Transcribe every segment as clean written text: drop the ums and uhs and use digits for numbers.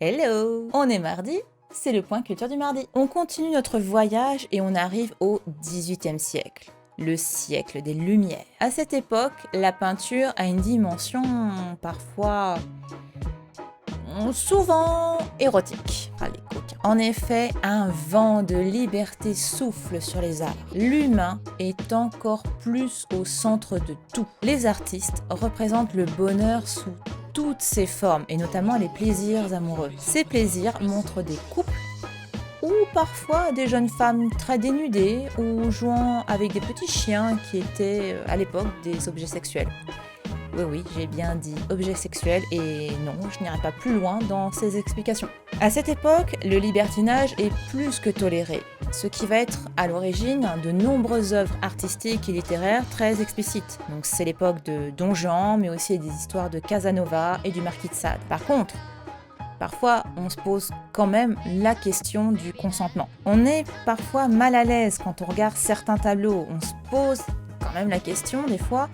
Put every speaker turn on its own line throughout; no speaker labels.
Hello! On est mardi, c'est le point culture du mardi. On continue notre voyage et on arrive au XVIIIe siècle, le siècle des Lumières. À cette époque, la peinture a une dimension parfois souvent érotique. Allez, coquin. En effet, un vent de liberté souffle sur les arts. L'humain est encore plus au centre de tout. Les artistes représentent le bonheur sous toutes ses formes, et notamment les plaisirs amoureux. Ces plaisirs montrent des couples ou parfois des jeunes femmes très dénudées ou jouant avec des petits chiens qui étaient à l'époque des objets sexuels. Oui, j'ai bien dit objet sexuel et non, je n'irai pas plus loin dans ces explications. À cette époque, le libertinage est plus que toléré, ce qui va être à l'origine de nombreuses œuvres artistiques et littéraires très explicites. Donc c'est l'époque de Don Juan, mais aussi des histoires de Casanova et du Marquis de Sade. Par contre, parfois, on se pose quand même la question du consentement. On est parfois mal à l'aise quand on regarde certains tableaux. On se pose quand même la question des fois.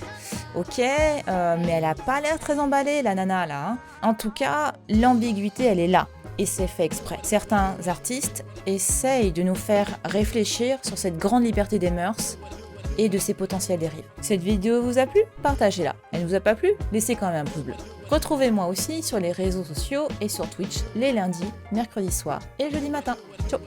Ok, mais elle a pas l'air très emballée, la nana là. Hein. En tout cas, l'ambiguïté, elle est là. Et c'est fait exprès. Certains artistes essayent de nous faire réfléchir sur cette grande liberté des mœurs et de ses potentielles dérives. Cette vidéo vous a plu? Partagez-la. Elle ne vous a pas plu? Laissez quand même un pouce bleu. Retrouvez-moi aussi sur les réseaux sociaux et sur Twitch les lundis, mercredis soirs et jeudi matin. Ciao!